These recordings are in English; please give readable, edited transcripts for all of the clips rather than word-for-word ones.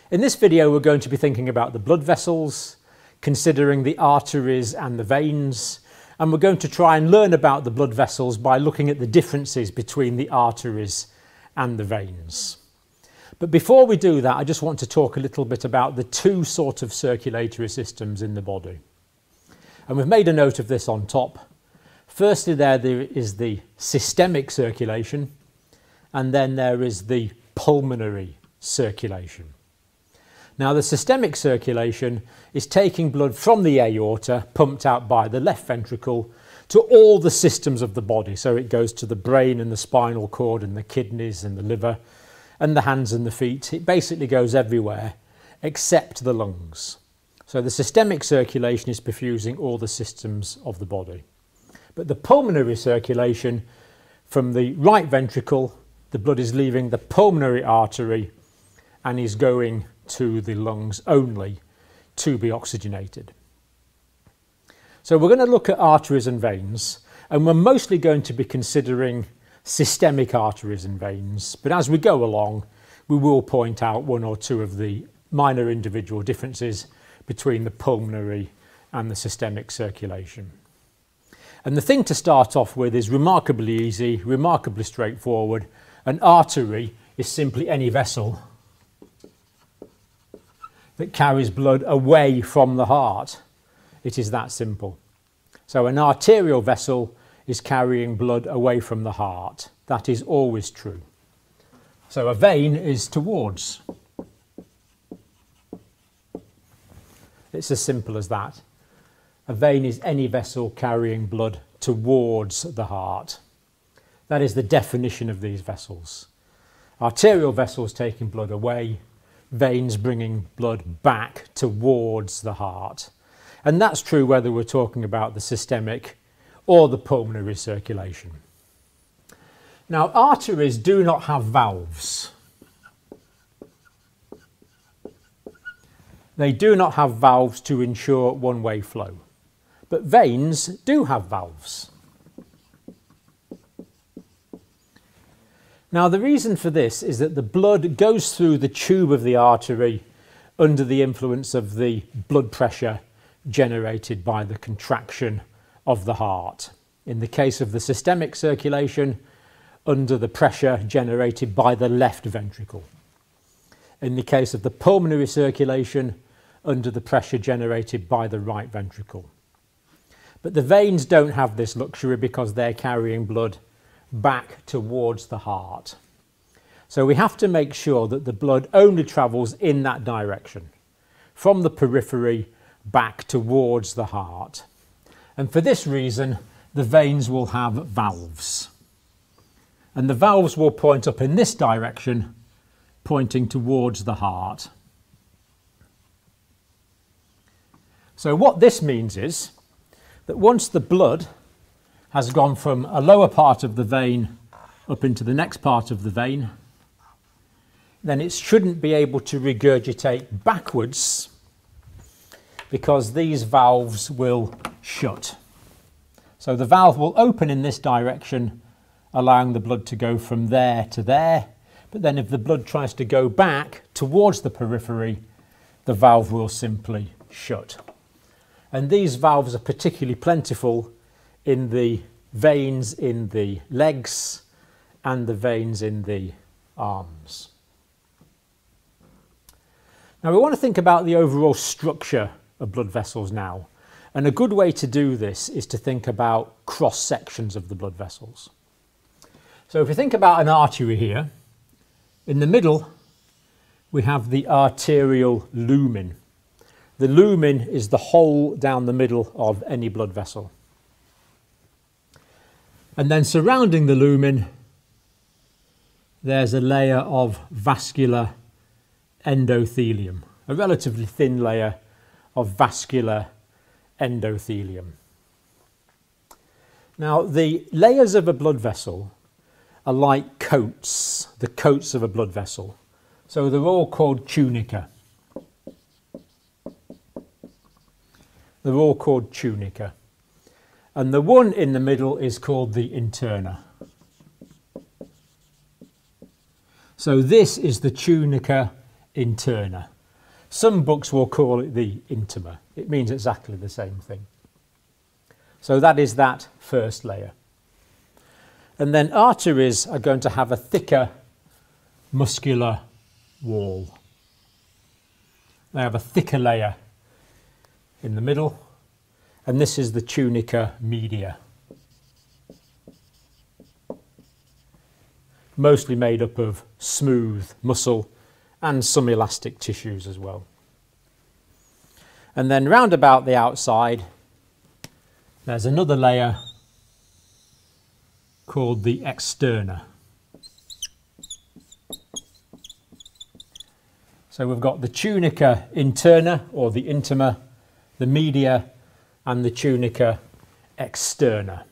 In this video we're going to be thinking about the blood vessels, considering the arteries and the veins, and we're going to try and learn about the blood vessels by looking at the differences between the arteries and the veins. But before we do that, I just want to talk a little bit about the two sort of circulatory systems in the body. And we've made a note of this on top. Firstly, there is the systemic circulation, and then there is the pulmonary circulation. Now, the systemic circulation is taking blood from the aorta, pumped out by the left ventricle, to all the systems of the body. So it goes to the brain and the spinal cord and the kidneys and the liver and the hands and the feet. It basically goes everywhere except the lungs. So the systemic circulation is perfusing all the systems of the body. But the pulmonary circulation, from the right ventricle, the blood is leaving the pulmonary artery and is going to the lungs only to be oxygenated. So we're going to look at arteries and veins, and we're mostly going to be considering systemic arteries and veins, but as we go along we will point out one or two of the minor individual differences between the pulmonary and the systemic circulation. And the thing to start off with is remarkably easy, remarkably straightforward. An artery is simply any vessel that carries blood away from the heart. It is that simple. So an arterial vessel is carrying blood away from the heart. That is always true. So a vein is towards. It's as simple as that. A vein is any vessel carrying blood towards the heart. That is the definition of these vessels. Arterial vessels taking blood away, veins bringing blood back towards the heart. And that's true whether we're talking about the systemic or the pulmonary circulation. Now, arteries do not have valves. They do not have valves to ensure one-way flow. But veins do have valves. Now, the reason for this is that the blood goes through the tube of the artery under the influence of the blood pressure generated by the contraction of the heart. In the case of the systemic circulation, under the pressure generated by the left ventricle. In the case of the pulmonary circulation, under the pressure generated by the right ventricle. But the veins don't have this luxury because they're carrying blood back towards the heart. So we have to make sure that the blood only travels in that direction, from the periphery back towards the heart. And for this reason, the veins will have valves. And the valves will point up in this direction, pointing towards the heart. So what this means is that once the blood has gone from a lower part of the vein up into the next part of the vein, then it shouldn't be able to regurgitate backwards because these valves will shut. So the valve will open in this direction, allowing the blood to go from there to there. But then if the blood tries to go back towards the periphery, the valve will simply shut. And these valves are particularly plentiful in the veins in the legs and the veins in the arms. Now we want to think about the overall structure of blood vessels now. And a good way to do this is to think about cross sections of the blood vessels. So if we think about an artery here, in the middle we have the arterial lumen. The lumen is the hole down the middle of any blood vessel. And then surrounding the lumen there's a layer of vascular endothelium, a relatively thin layer of vascular endothelium. Now, the layers of a blood vessel are like coats, the coats of a blood vessel. So they're all called tunica. They're all called tunica. And the one in the middle is called the interna. So this is the Tunica Interna. Some books will call it the intima. It means exactly the same thing. So that is that first layer. And then arteries are going to have a thicker muscular wall. They have a thicker layer in the middle, and this is the tunica media, mostly made up of smooth muscle and some elastic tissues as well. And then round about the outside there's another layer called the externa. So we've got the tunica interna, or the intima, the media, and the tunica externa.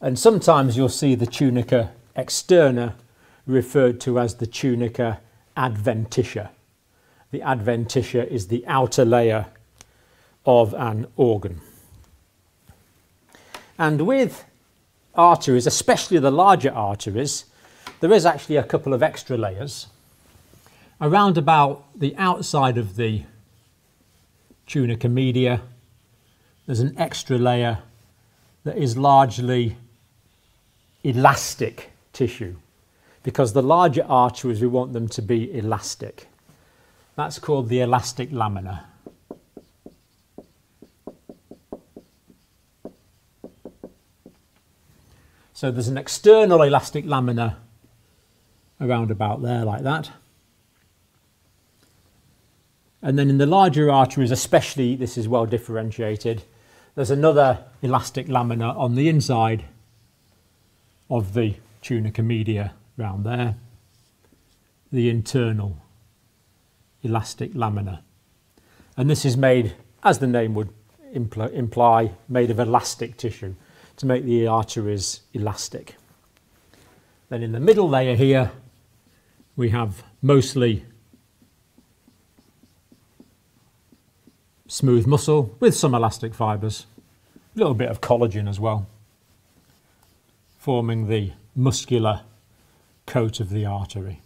And sometimes you'll see the tunica externa referred to as the tunica adventitia. The adventitia is the outer layer of an organ. And with arteries, especially the larger arteries, there is actually a couple of extra layers. Around about the outside of the tunica media, there's an extra layer that is largely elastic tissue, because the larger arteries, we want them to be elastic. That's called the elastic lamina. So there's an external elastic lamina around about there, like that. And then in the larger arteries especially, this is well differentiated, there's another elastic lamina on the inside of the tunica media round there, the internal elastic lamina. And this is made, as the name would imply, made of elastic tissue to make the arteries elastic. Then in the middle layer here we have mostly smooth muscle with some elastic fibres, a little bit of collagen as well, forming the muscular coat of the artery.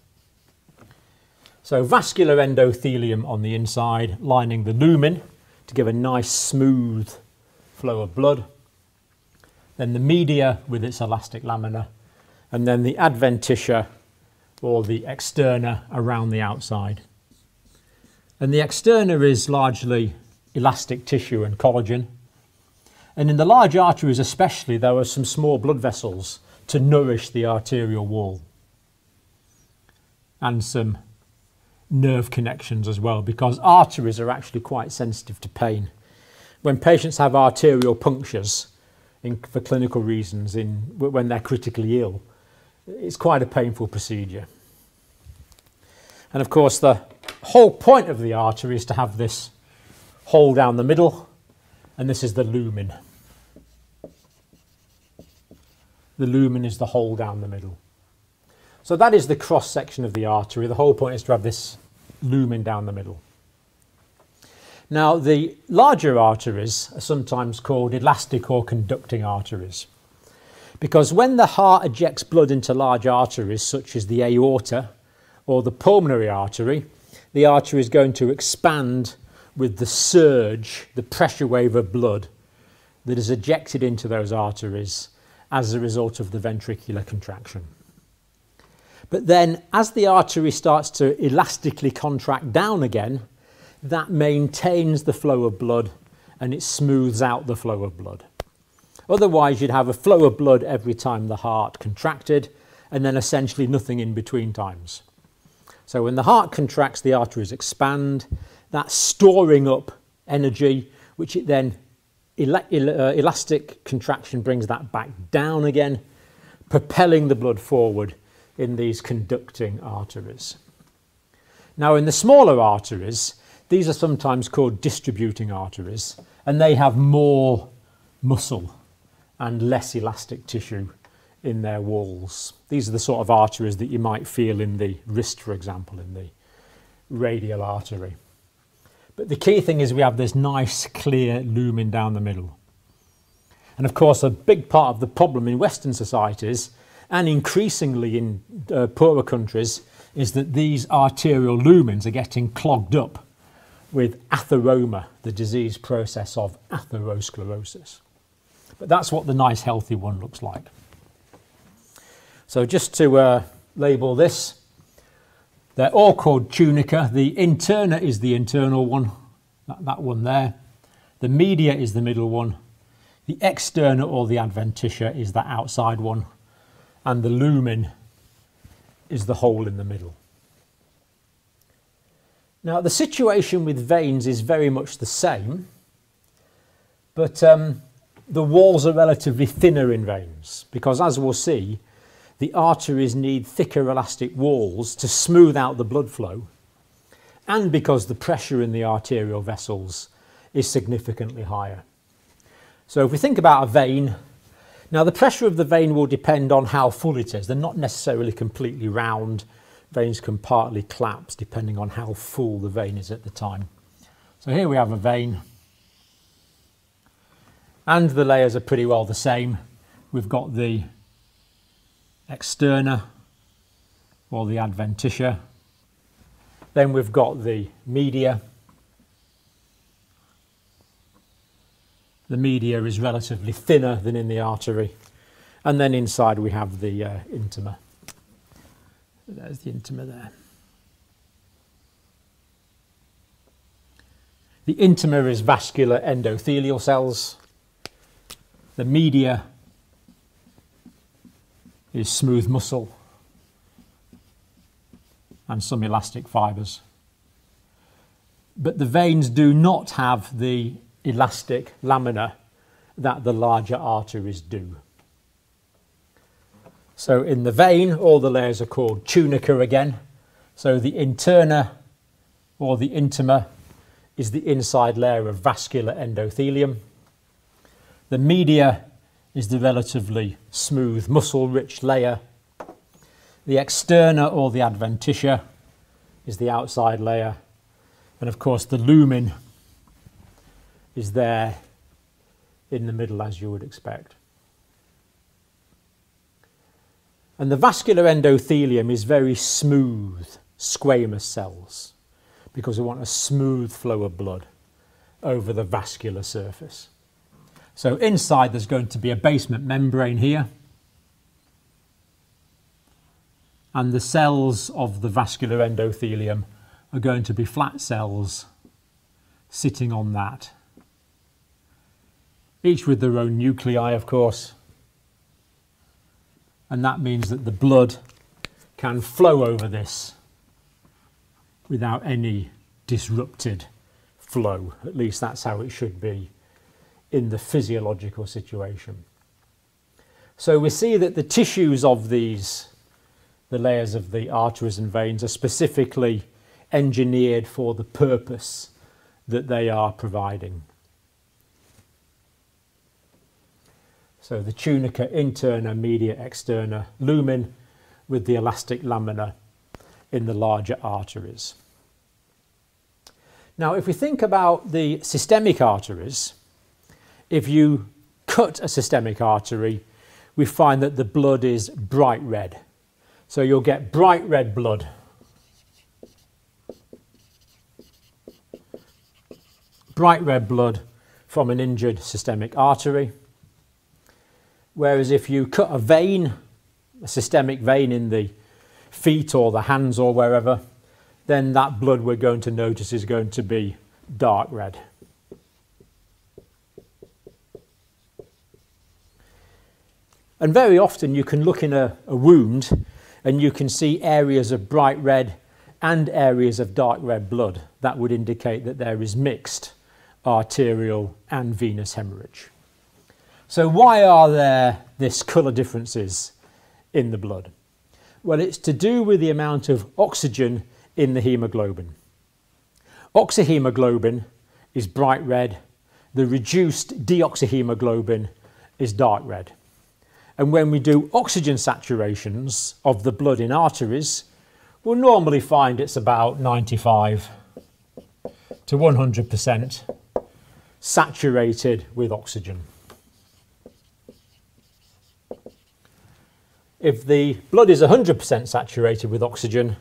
So vascular endothelium on the inside, lining the lumen to give a nice smooth flow of blood. Then the media with its elastic lamina, and then the adventitia, or the externa, around the outside. And the externa is largely elastic tissue and collagen. And in the large arteries especially, there are some small blood vessels to nourish the arterial wall, and some nerve connections as well, because arteries are actually quite sensitive to pain. When patients have arterial punctures for clinical reasons when they're critically ill, it's quite a painful procedure. And of course the whole point of the artery is to have this hole down the middle, and this is the lumen. The lumen is the hole down the middle. So that is the cross section of the artery. The whole point is to have this lumen down the middle. Now the larger arteries are sometimes called elastic or conducting arteries, because when the heart ejects blood into large arteries such as the aorta or the pulmonary artery, the artery is going to expand with the surge, the pressure wave of blood that is ejected into those arteries as a result of the ventricular contraction. But then as the artery starts to elastically contract down again, that maintains the flow of blood and it smooths out the flow of blood. Otherwise you'd have a flow of blood every time the heart contracted, and then essentially nothing in between times. So when the heart contracts, the arteries expand, that's storing up energy, which it then elastic contraction brings that back down again, propelling the blood forward in these conducting arteries. Now in the smaller arteries, these are sometimes called distributing arteries, and they have more muscle and less elastic tissue in their walls. These are the sort of arteries that you might feel in the wrist, for example, in the radial artery. But the key thing is we have this nice clear lumen down the middle. And of course a big part of the problem in Western societies, and increasingly in poorer countries, is that these arterial lumens are getting clogged up with atheroma, the disease process of atherosclerosis. But that's what the nice healthy one looks like. So just to label this, they're all called tunica. The interna is the internal one, that one there. The media is the middle one. The externa or the adventitia is the outside one. And the lumen is the hole in the middle. Now the situation with veins is very much the same, but the walls are relatively thinner in veins because, as we'll see, the arteries need thicker elastic walls to smooth out the blood flow, and because the pressure in the arterial vessels is significantly higher. So if we think about a vein, now the pressure of the vein will depend on how full it is. They're not necessarily completely round. Veins can partly collapse depending on how full the vein is at the time. So here we have a vein, and the layers are pretty well the same. We've got the externa or the adventitia, then we've got the media. The media is relatively thinner than in the artery, and then inside we have the intima. There's the intima there. The intima is vascular endothelial cells. The media is smooth muscle and some elastic fibres. But the veins do not have the elastic lamina that the larger arteries do. So in the vein, all the layers are called tunica again. So the interna or the intima is the inside layer of vascular endothelium. The media is the relatively smooth muscle-rich layer. The externa or the adventitia is the outside layer. And of course the lumen is there in the middle, as you would expect. And the vascular endothelium is very smooth, squamous cells, because we want a smooth flow of blood over the vascular surface. So inside there's going to be a basement membrane here, and the cells of the vascular endothelium are going to be flat cells sitting on that, each with their own nuclei, of course, and that means that the blood can flow over this without any disrupted flow. At least that's how it should be in the physiological situation. So we see that the tissues of these, the layers of the arteries and veins, are specifically engineered for the purpose that they are providing. So the tunica interna, media externa, lumen with the elastic lamina in the larger arteries. Now if we think about the systemic arteries, if you cut a systemic artery, we find that the blood is bright red. So you'll get bright red blood. Bright red blood from an injured systemic artery. Whereas if you cut a vein, a systemic vein in the feet or the hands or wherever, then that blood we're going to notice is going to be dark red. And very often you can look in a wound and you can see areas of bright red and areas of dark red blood. That would indicate that there is mixed arterial and venous hemorrhage. So why are there this colour differences in the blood? Well, it's to do with the amount of oxygen in the haemoglobin. Oxyhemoglobin is bright red. The reduced deoxyhemoglobin is dark red. And when we do oxygen saturations of the blood in arteries, we'll normally find it's about 95 to 100% saturated with oxygen. If the blood is 100% saturated with oxygen,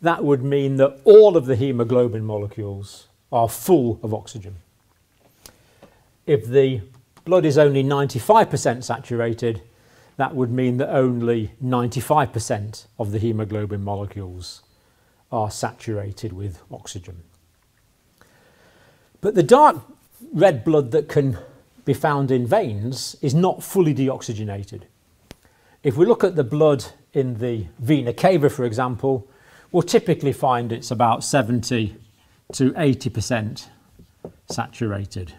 that would mean that all of the hemoglobin molecules are full of oxygen. If the blood is only 95% saturated, that would mean that only 95% of the hemoglobin molecules are saturated with oxygen. But the dark red blood that can be found in veins is not fully deoxygenated. If we look at the blood in the vena cava, for example, we'll typically find it's about 70 to 80% saturated.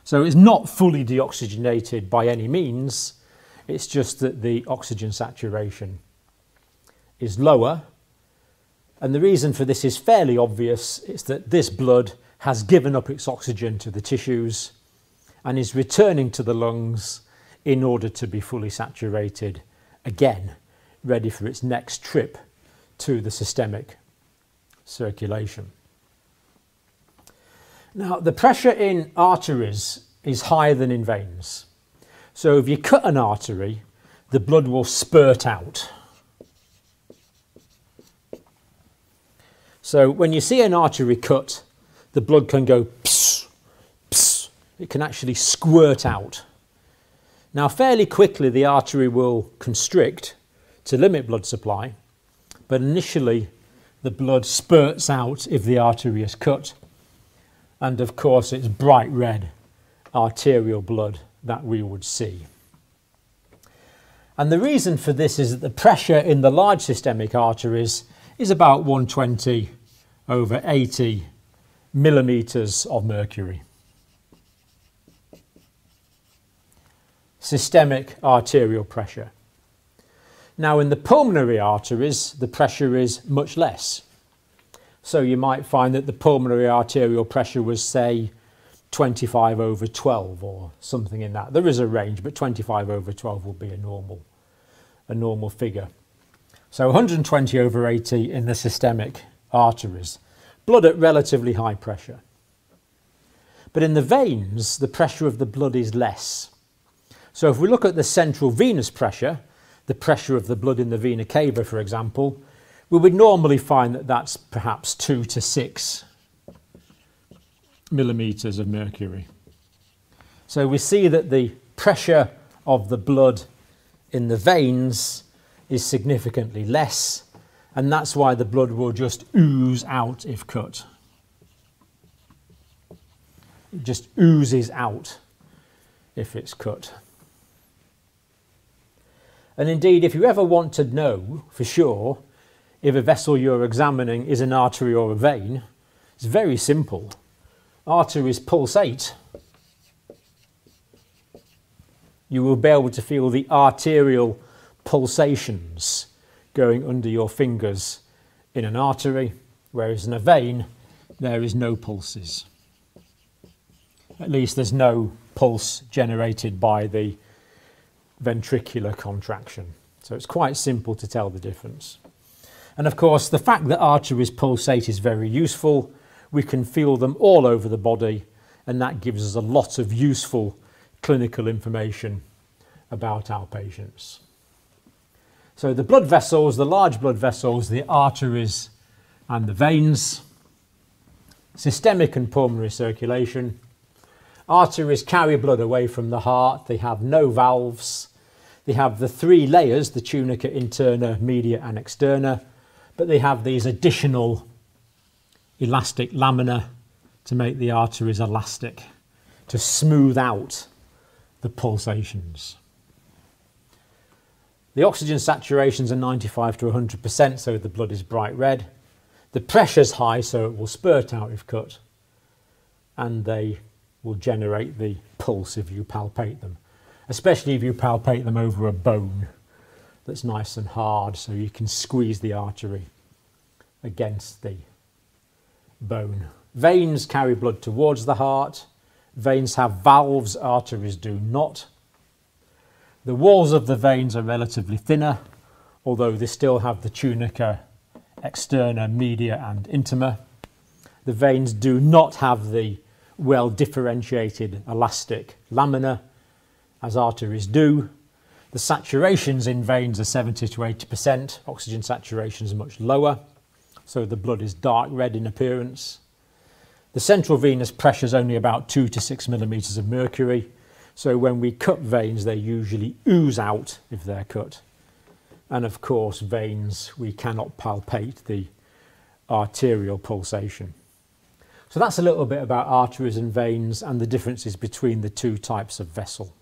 So it's not fully deoxygenated by any means, it's just that the oxygen saturation is lower. And the reason for this is fairly obvious. It's that this blood has given up its oxygen to the tissues and is returning to the lungs in order to be fully saturated again, ready for its next trip to the systemic circulation. Now, the pressure in arteries is higher than in veins. So if you cut an artery, the blood will spurt out. So when you see an artery cut, the blood can go pss, pss. It can actually squirt out. Now, fairly quickly the artery will constrict to limit blood supply, but initially the blood spurts out if the artery is cut. And of course it's bright red arterial blood that we would see. And the reason for this is that the pressure in the large systemic arteries is about 120/80 millimeters of mercury. Systemic arterial pressure. Now, in the pulmonary arteries, the pressure is much less. So you might find that the pulmonary arterial pressure was, say, 25/12 or something in that. There is a range, but 25/12 will be a normal figure. So 120/80 in the systemic arteries. Blood at relatively high pressure. But in the veins, the pressure of the blood is less. So if we look at the central venous pressure, the pressure of the blood in the vena cava, for example, we would normally find that that's perhaps 2 to 6 millimeters of mercury. So we see that the pressure of the blood in the veins is significantly less, and that's why the blood will just ooze out if cut. It just oozes out if it's cut. And indeed, if you ever want to know for sure if a vessel you're examining is an artery or a vein, it's very simple. Arteries pulsate. You will be able to feel the arterial pulsations going under your fingers in an artery, whereas in a vein there is no pulses. At least there's no pulse generated by the ventricular contraction. So it's quite simple to tell the difference. And of course, the fact that arteries pulsate is very useful. We can feel them all over the body, and that gives us a lot of useful clinical information about our patients. So the blood vessels, the large blood vessels, the arteries and the veins, systemic and pulmonary circulation. Arteries carry blood away from the heart. They have no valves. They have the 3 layers, the tunica interna, media and externa, but they have these additional elastic lamina to make the arteries elastic, to smooth out the pulsations. The oxygen saturations are 95 to 100%, so the blood is bright red. The pressure's high, so it will spurt out if cut, and they will generate the pulse if you palpate them, especially if you palpate them over a bone that's nice and hard, so you can squeeze the artery against the bone. Veins carry blood towards the heart. Veins have valves, arteries do not. The walls of the veins are relatively thinner, although they still have the tunica externa, media and intima. The veins do not have the well differentiated elastic lamina as arteries do. The saturations in veins are 70 to 80%. Oxygen saturations are much lower, so the blood is dark red in appearance. The central venous pressure is only about 2 to 6 millimetres of mercury, so when we cut veins they usually ooze out if they're cut. And of course veins, we cannot palpate the arterial pulsation. So that's a little bit about arteries and veins and the differences between the two types of vessel.